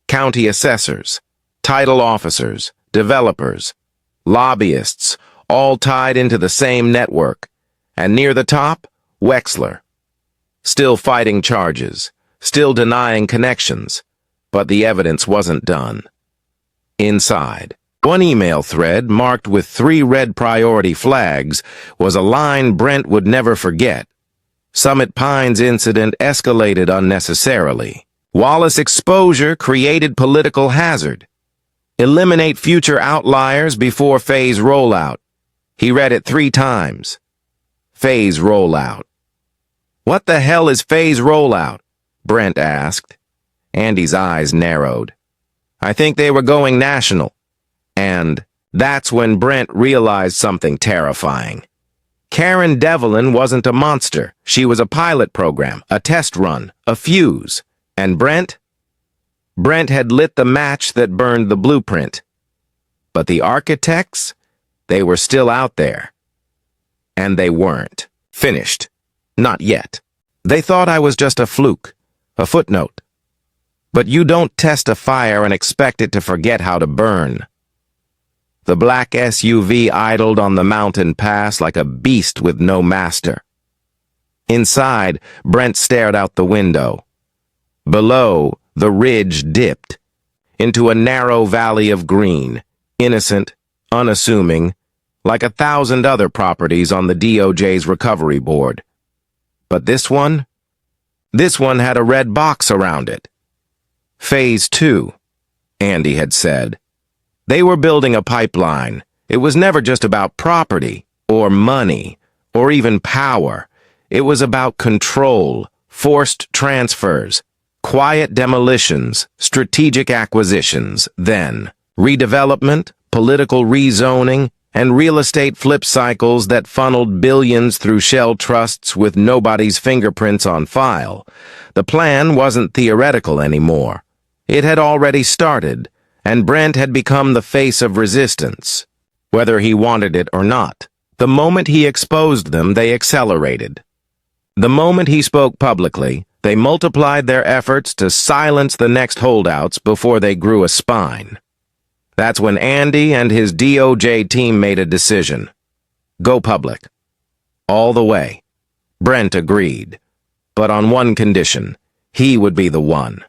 County assessors, title officers, developers, lobbyists, all tied into the same network. And near the top, Wexler. Still fighting charges, still denying connections, but the evidence wasn't done. Inside, one email thread marked with 3 red priority flags was a line Brent would never forget. Summit Pines incident escalated unnecessarily. Wallace exposure created political hazard. Eliminate future outliers before phase rollout. He read it 3 times. Phase rollout. What the hell is phase rollout? Brent asked. Andy's eyes narrowed. I think they were going national. And that's when Brent realized something terrifying. Karen Devlin wasn't a monster. She was a pilot program, a test run, a fuse. And Brent? Brent had lit the match that burned the blueprint. But the architects? They were still out there. And they weren't. Finished. Not yet. They thought I was just a fluke, a footnote. But you don't test a fire and expect it to forget how to burn. The black SUV idled on the mountain pass like a beast with no master. Inside, Brent stared out the window. Below, the ridge dipped into a narrow valley of green, innocent, unassuming, like 1,000 other properties on the DOJ's recovery board. But this one had a red box around it. Phase 2, Andy had said. They were building a pipeline. It was never just about property, or money, or even power. It was about control, forced transfers, quiet demolitions, strategic acquisitions, then redevelopment, political rezoning, and real estate flip cycles that funneled billions through shell trusts with nobody's fingerprints on file. The plan wasn't theoretical anymore. It had already started, and Brent had become the face of resistance, whether he wanted it or not. The moment he exposed them, they accelerated. The moment he spoke publicly, they multiplied their efforts to silence the next holdouts before they grew a spine. That's when Andy and his DOJ team made a decision. Go public. All the way. Brent agreed, but on one condition. He would be the one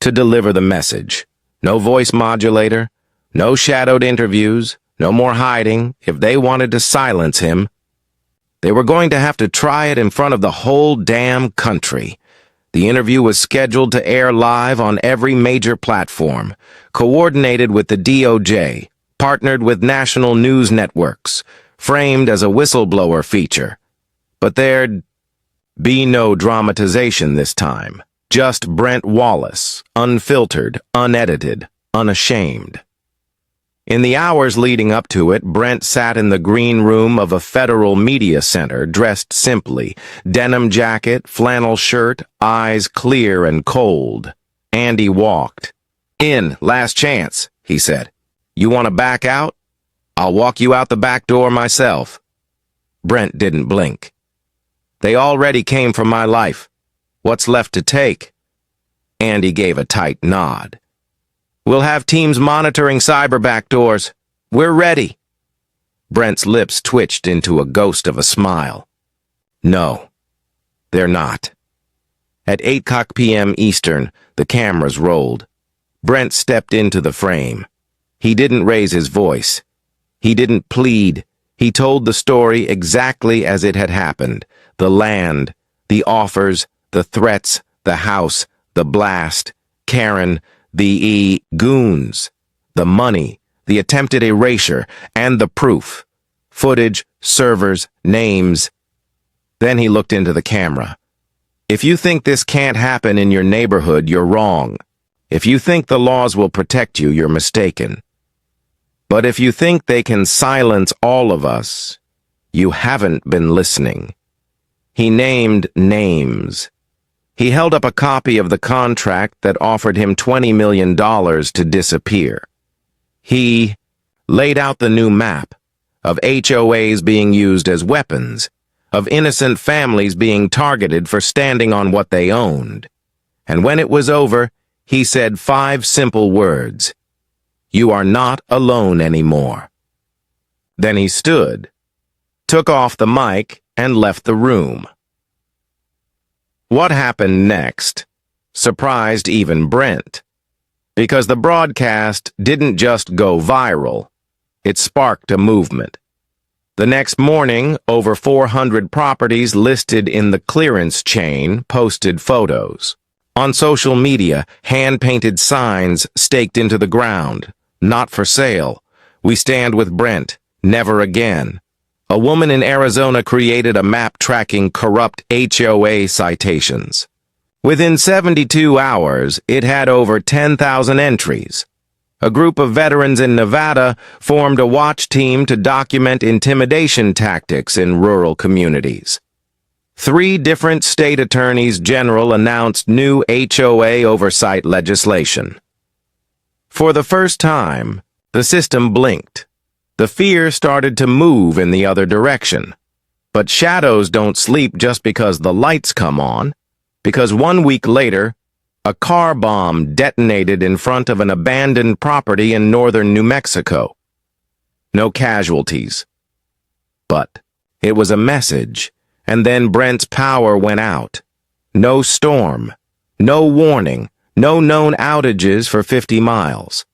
to deliver the message. No voice modulator, no shadowed interviews, no more hiding. If they wanted to silence him, they were going to have to try it in front of the whole damn country. The interview was scheduled to air live on every major platform, coordinated with the DOJ, partnered with national news networks, framed as a whistleblower feature. But there'd be no dramatization this time. Just Brent Wallace, unfiltered, unedited, unashamed. In the hours leading up to it, Brent sat in the green room of a federal media center, dressed simply, denim jacket, flannel shirt, eyes clear and cold. Andy walked. "In, last chance," he said. "You want to back out? I'll walk you out the back door myself." Brent didn't blink. "They already came from my life. What's left to take?" Andy gave a tight nod. "We'll have teams monitoring cyber backdoors. We're ready." Brent's lips twitched into a ghost of a smile. "No, they're not." At 8 p.m. Eastern, the cameras rolled. Brent stepped into the frame. He didn't raise his voice. He didn't plead. He told the story exactly as it had happened. The land, the offers, the threats, the house, the blast, Karen, the goons, the money, the attempted erasure, and the proof. Footage, servers, names. Then he looked into the camera. "If you think this can't happen in your neighborhood, you're wrong. If you think the laws will protect you, you're mistaken. But if you think they can silence all of us, you haven't been listening." He named names. He held up a copy of the contract that offered him $20 million to disappear. He laid out the new map of HOAs being used as weapons, of innocent families being targeted for standing on what they owned. And when it was over, he said 5 simple words. "You are not alone anymore." Then he stood, took off the mic, and left the room. What happened next surprised even Brent, because the broadcast didn't just go viral, it sparked a movement. The next morning, over 400 properties listed in the clearance chain posted photos. On social media, hand-painted signs staked into the ground. "Not for sale. We stand with Brent. Never again." A woman in Arizona created a map tracking corrupt HOA citations. Within 72 hours, it had over 10,000 entries. A group of veterans in Nevada formed a watch team to document intimidation tactics in rural communities. 3 different state attorneys general announced new HOA oversight legislation. For the first time, the system blinked. The fear started to move in the other direction. But shadows don't sleep just because the lights come on, because 1 week later, a car bomb detonated in front of an abandoned property in northern New Mexico. No casualties. But it was a message, and then Brent's power went out. No storm, no warning, no known outages for 50 miles.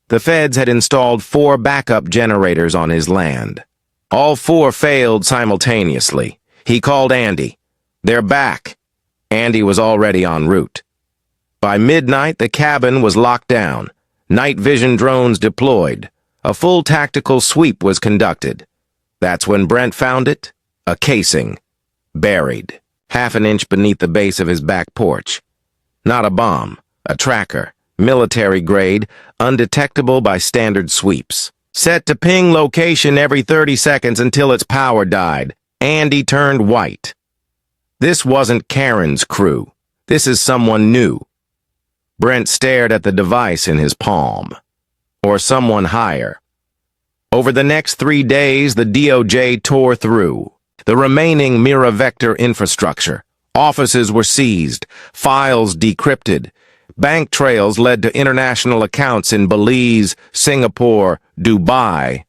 The feds had installed 4 backup generators on his land. All 4 failed simultaneously. He called Andy. "They're back." Andy was already en route. By midnight, the cabin was locked down. Night vision drones deployed. A full tactical sweep was conducted. That's when Brent found it. A casing. Buried. Half an inch beneath the base of his back porch. Not a bomb. A tracker. Military grade, undetectable by standard sweeps. Set to ping location every 30 seconds until its power died. Andy turned white. This wasn't Karen's crew. This is someone new. Brent stared at the device in his palm. or someone higher. Over the next 3 days, the DOJ tore through the remaining Miravector infrastructure. Offices were seized, files decrypted. Bank trails led to international accounts in Belize, Singapore, Dubai.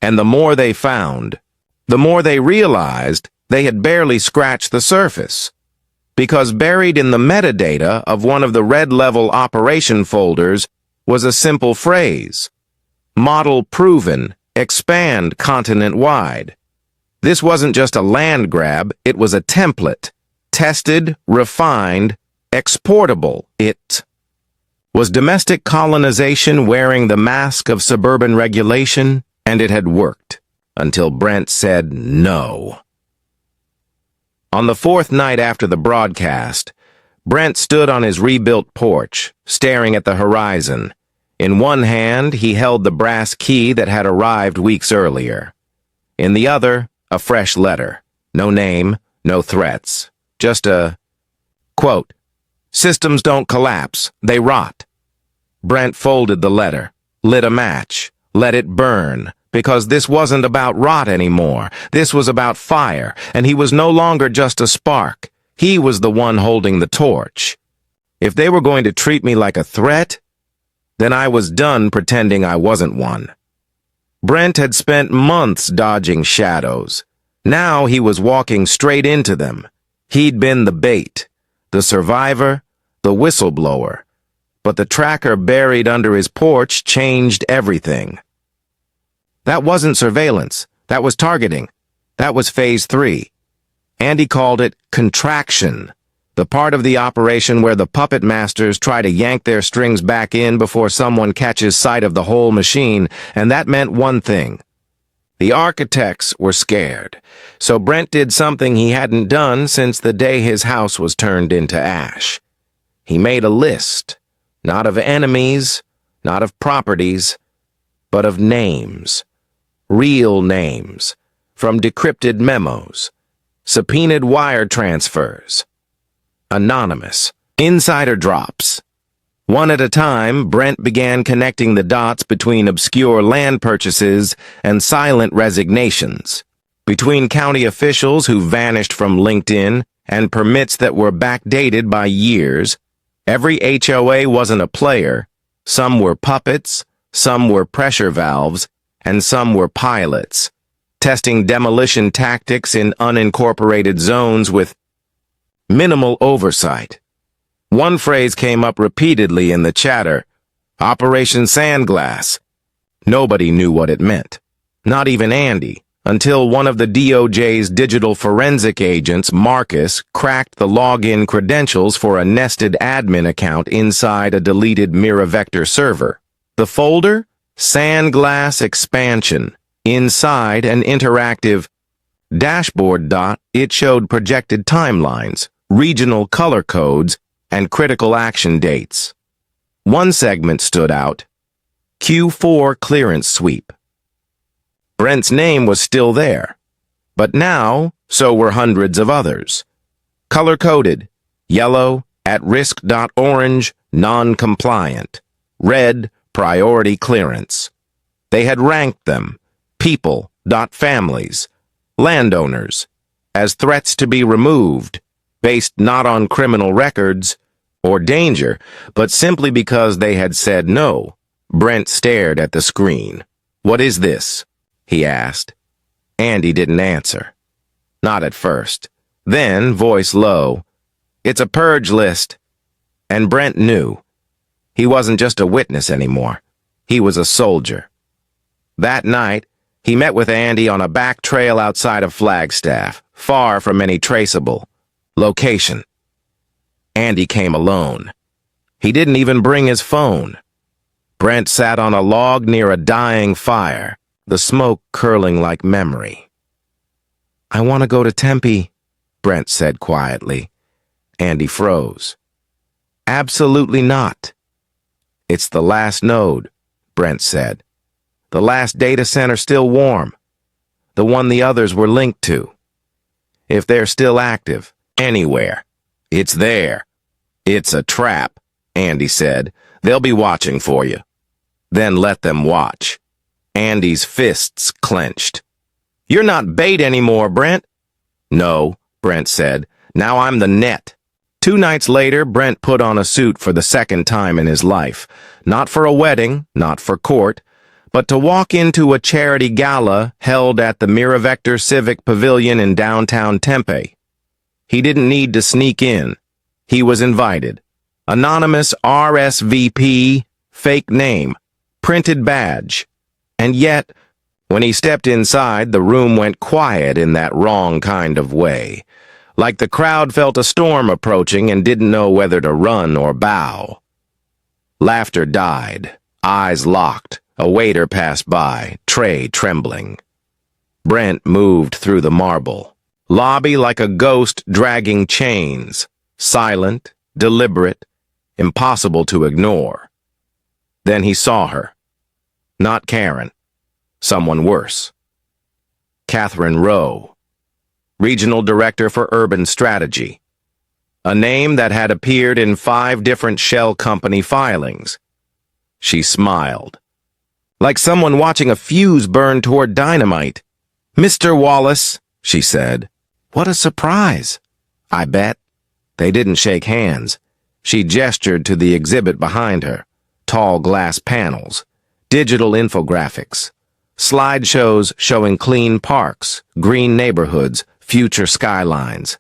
And the more they found, the more they realized they had barely scratched the surface. Because buried in the metadata of one of the red-level operation folders was a simple phrase: model proven, expand continent-wide. This wasn't just a land grab, it was a template. Tested, refined, exportable. It was domestic colonization wearing the mask of suburban regulation, and it had worked, until Brent said no. On the 4th night after the broadcast, Brent stood on his rebuilt porch, staring at the horizon. In one hand, he held the brass key that had arrived weeks earlier. In the other, a fresh letter. No name, no threats. Just a, quote, "Systems don't collapse, they rot." Brent folded the letter, lit a match, let it burn, because this wasn't about rot anymore. This was about fire, and he was no longer just a spark. He was the one holding the torch. If they were going to treat me like a threat, then I was done pretending I wasn't one. Brent had spent months dodging shadows. Now he was walking straight into them. He'd been the bait, the survivor, the whistleblower. But the tracker buried under his porch changed everything. That wasn't surveillance. That was targeting. That was Phase 3. Andy called it contraction, the part of the operation where the puppet masters try to yank their strings back in before someone catches sight of the whole machine, and that meant one thing. The architects were scared, so Brent did something he hadn't done since the day his house was turned into ash. He made a list, not of enemies, not of properties, but of names. Real names, from decrypted memos, subpoenaed wire transfers. Anonymous, insider drops. One at a time, Brent began connecting the dots between obscure land purchases and silent resignations, between county officials who vanished from LinkedIn and permits that were backdated by years. Every HOA wasn't a player. Some were puppets, some were pressure valves, and some were pilots, testing demolition tactics in unincorporated zones with minimal oversight. One phrase came up repeatedly in the chatter: Operation Sandglass. Nobody knew what it meant. Not even Andy, until one of the DOJ's digital forensic agents, Marcus, cracked the login credentials for a nested admin account inside a deleted Miravector server. The folder? Sandglass Expansion. Inside an interactive dashboard. It showed projected timelines, regional color codes, and critical action dates. One segment stood out: Q4 clearance sweep. Brent's name was still there, but now so were hundreds of others. Color-coded: yellow, at risk. Orange, non-compliant. Red, priority clearance. They had ranked them: people, families, landowners, as threats to be removed, based not on criminal records or danger, but simply because they had said no. Brent stared at the screen. "What is this?" he asked. Andy didn't answer. Not at first. Then, voice low, "It's a purge list." And Brent knew. He wasn't just a witness anymore. He was a soldier. That night, he met with Andy on a back trail outside of Flagstaff, far from any traceable location. Andy came alone. He didn't even bring his phone. Brent sat on a log near a dying fire, the smoke curling like memory. "I want to go to Tempe," Brent said quietly. Andy froze. "Absolutely not." "It's the last node," Brent said. "The last data center still warm. The one the others were linked to. If they're still active, anywhere, it's there." "It's a trap," Andy said. "They'll be watching for you." then let them watch. Andy's fists clenched. "You're not bait anymore, Brent." "No," Brent said. "Now I'm the net." 2 nights later, Brent put on a suit for the second time in his life. Not for a wedding, not for court, but to walk into a charity gala held at the Miravector Civic Pavilion in downtown Tempe. He didn't need to sneak in. He was invited. Anonymous RSVP, fake name, printed badge. And yet, when he stepped inside, the room went quiet in that wrong kind of way. Like the crowd felt a storm approaching and didn't know whether to run or bow. Laughter died, eyes locked. A waiter passed by, tray trembling. Brent moved through the marble. Lobby like a ghost dragging chains. Silent, deliberate, impossible to ignore. Then he saw her. Not Karen. Someone worse. Catherine Rowe, Regional Director for Urban Strategy. A name that had appeared in 5 different shell company filings. She smiled. Like someone watching a fuse burn toward dynamite. "Mr. Wallace," she said. "What a surprise." "I bet." They didn't shake hands. She gestured to the exhibit behind her. Tall glass panels. Digital infographics. Slideshows showing clean parks, green neighborhoods, future skylines.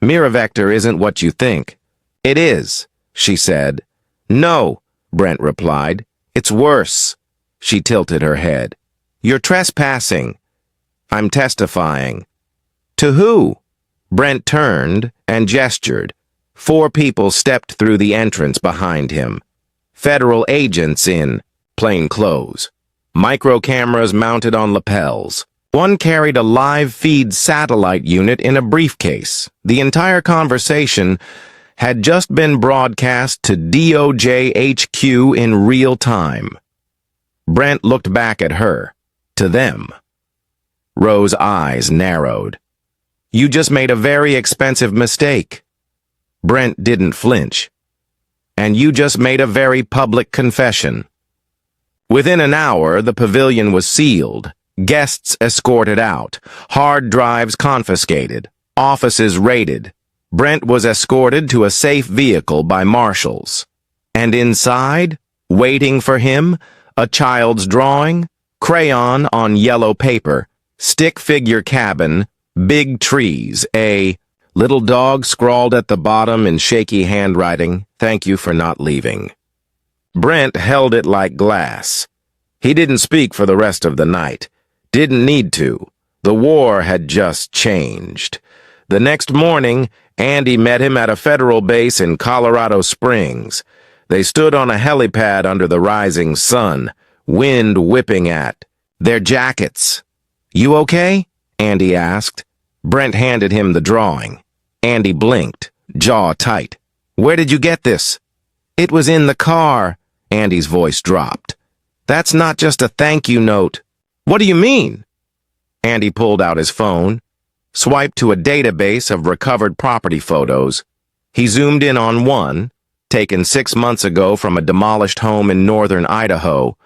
"Miravector isn't what you think." "It is," she said. "No," Brent replied. "It's worse." She tilted her head. "You're trespassing." "I'm testifying." "To who?" Brent turned and gestured. 4 people stepped through the entrance behind him. Federal agents in plain clothes. Micro cameras mounted on lapels. One carried a live feed satellite unit in a briefcase. The entire conversation had just been broadcast to DOJ HQ in real time. Brent looked back at her, to them. Rowe's eyes narrowed. "You just made a very expensive mistake." Brent didn't flinch. "And you just made a very public confession." Within an hour, the pavilion was sealed, guests escorted out, hard drives confiscated, offices raided. Brent was escorted to a safe vehicle by marshals. And inside, waiting for him, a child's drawing, crayon on yellow paper, stick figure cabin, big trees, a little dog scrawled at the bottom in shaky handwriting, "Thank you for not leaving." Brent held it like glass. He didn't speak for the rest of the night. Didn't need to. The war had just changed. The next morning, Andy met him at a federal base in Colorado Springs. They stood on a helipad under the rising sun, wind whipping at their jackets. "You okay?" Andy asked. Brent handed him the drawing. Andy blinked, jaw tight. "Where did you get this?" "It was in the car." Andy's voice dropped. "That's not just a thank you note." "What do you mean?" Andy pulled out his phone, swiped to a database of recovered property photos. He zoomed in on one, taken 6 months ago from a demolished home in northern Idaho,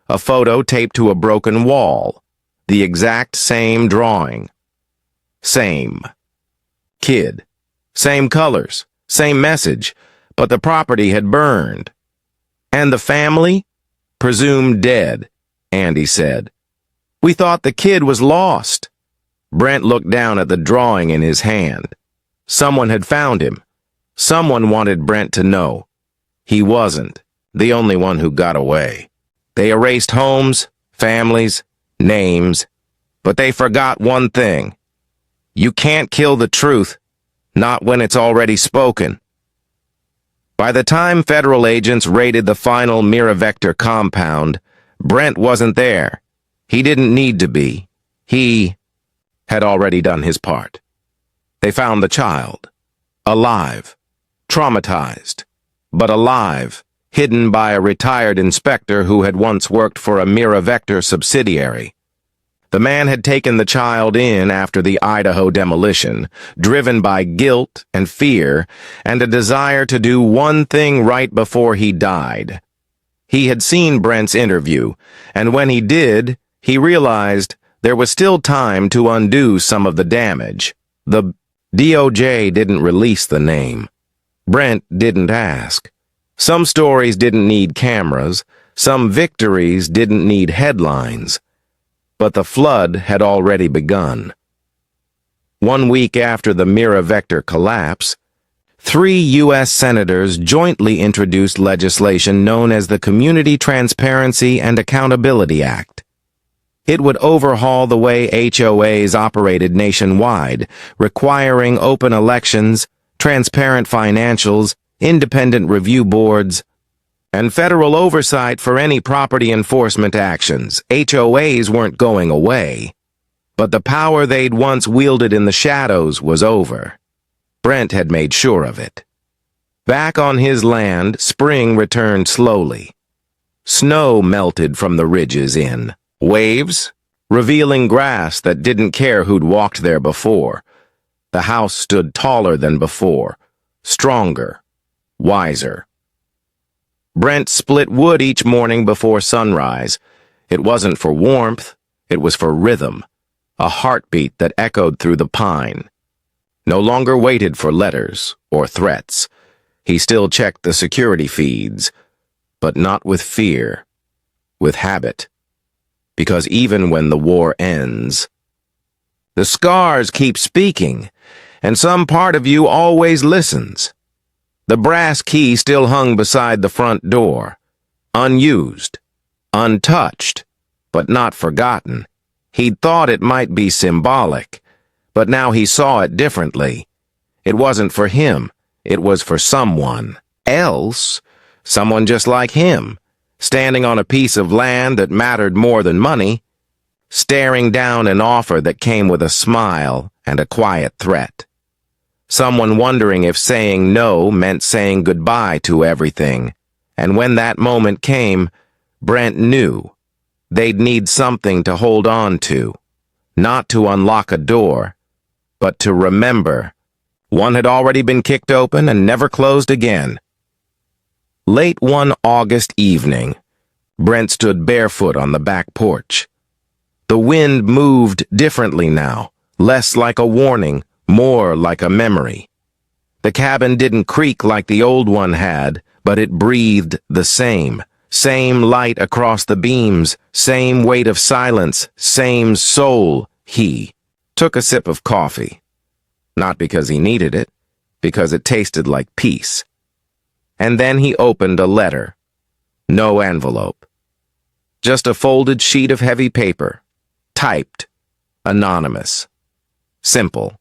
a photo taped to a broken wall, the exact same drawing. Same. Kid. Same colors, same message, but the property had burned. "And the family?" "Presumed dead," Andy said. "We thought the kid was lost." Brent looked down at the drawing in his hand. Someone had found him. Someone wanted Brent to know. He wasn't the only one who got away. They erased homes, families, names, but they forgot one thing. You can't kill the truth, not when it's already spoken. By the time federal agents raided the final Miravector compound, Brent wasn't there. He didn't need to be. He had already done his part. They found the child. Alive. Traumatized. But alive. Hidden by a retired inspector who had once worked for a Miravector subsidiary. The man had taken the child in after the Idaho demolition, driven by guilt and fear and a desire to do one thing right before he died. He had seen Brent's interview, and when he did, he realized there was still time to undo some of the damage. The DOJ didn't release the name. Brent didn't ask. Some stories didn't need cameras, some victories didn't need headlines. But the flood had already begun. 1 week after the Miravector collapse, 3 U.S. senators jointly introduced legislation known as the Community Transparency and Accountability Act. It would overhaul the way HOAs operated nationwide, requiring open elections, transparent financials, independent review boards, and federal oversight for any property enforcement actions. HOAs weren't going away, but the power they'd once wielded in the shadows was over. Brent had made sure of it. Back on his land, spring returned slowly. Snow melted from the ridges in waves, revealing grass that didn't care who'd walked there before. The house stood taller than before, stronger, wiser. Brent split wood each morning before sunrise. It wasn't for warmth, it was for rhythm, a heartbeat that echoed through the pine. No longer waited for letters or threats. He still checked the security feeds, but not with fear, with habit. Because even when the war ends, the scars keep speaking, and some part of you always listens. The brass key still hung beside the front door, unused, untouched, but not forgotten. He'd thought it might be symbolic, but now he saw it differently. It wasn't for him, it was for someone else, someone just like him, standing on a piece of land that mattered more than money, staring down an offer that came with a smile and a quiet threat. Someone wondering if saying no meant saying goodbye to everything, and when that moment came, Brent knew they'd need something to hold on to, not to unlock a door, but to remember. One had already been kicked open and never closed again. Late one August evening, Brent stood barefoot on the back porch. The wind moved differently now, less like a warning, more like a memory. The cabin didn't creak like the old one had, but it breathed the same light across the beams, same weight of silence, same soul. He took a sip of coffee. Not because he needed it, because it tasted like peace. And then he opened a letter. No envelope. Just a folded sheet of heavy paper. Typed. Anonymous. Simple.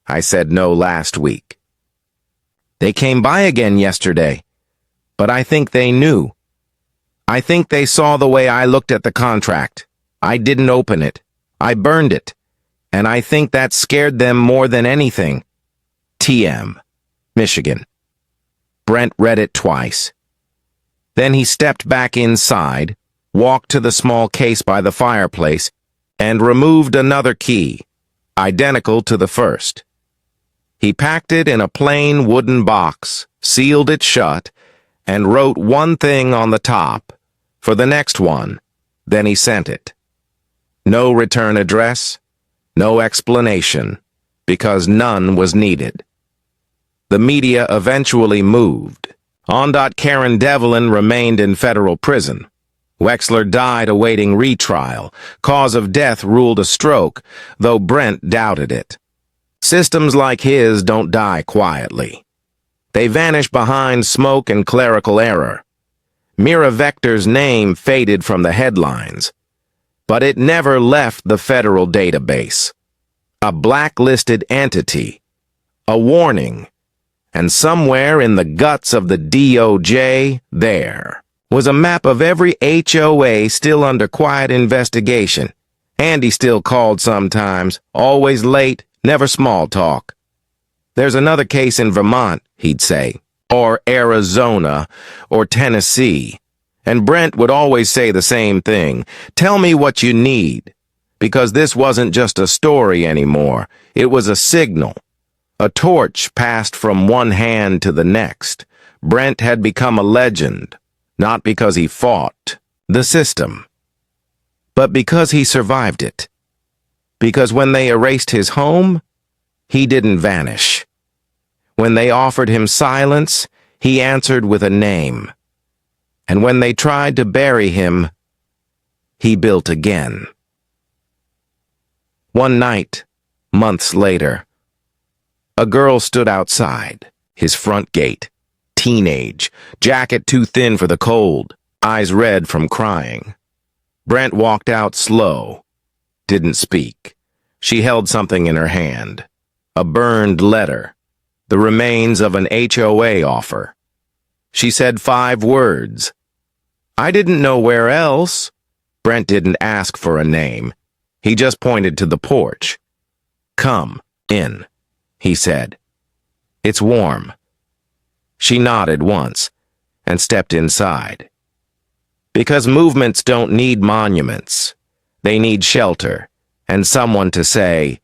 I said no last week. They came by again yesterday, but I think they knew. I think they saw the way I looked at the contract. I didn't open it. I burned it. And I think that scared them more than anything. TM, Michigan. Brent read it twice. Then he stepped back inside, walked to the small case by the fireplace, and removed another key, identical to the first. He packed it in a plain wooden box, sealed it shut, and wrote one thing on the top for the next one. Then he sent it. No return address, no explanation, because none was needed. The media eventually moved. Karen Devlin remained in federal prison. Wexler died awaiting retrial. Cause of death ruled a stroke, though Brent doubted it. Systems like his don't die quietly. They vanish behind smoke and clerical error. Miravector's name faded from the headlines, but it never left the federal database. A blacklisted entity, a warning, and somewhere in the guts of the DOJ, there was a map of every HOA still under quiet investigation. Andy still called sometimes, always late, never small talk. There's another case in Vermont, he'd say, or Arizona, or Tennessee. And Brent would always say the same thing, tell me what you need. Because this wasn't just a story anymore, it was a signal. A torch passed from one hand to the next. Brent had become a legend. not because he fought the system, but because he survived it. Because when they erased his home, he didn't vanish. When they offered him silence, he answered with a name. And when they tried to bury him, he built again. One night, months later, a girl stood outside his front gate, teenage, jacket too thin for the cold, eyes red from crying. Brent walked out slow, didn't speak. She held something in her hand, a burned letter, the remains of an HOA offer. She said 5 words. I didn't know where else. Brent didn't ask for a name. He just pointed to the porch. Come in, he said. It's warm. She nodded once and stepped inside. Because movements don't need monuments. They need shelter and someone to say,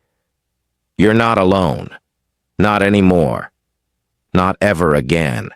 you're not alone. Not anymore. Not ever again.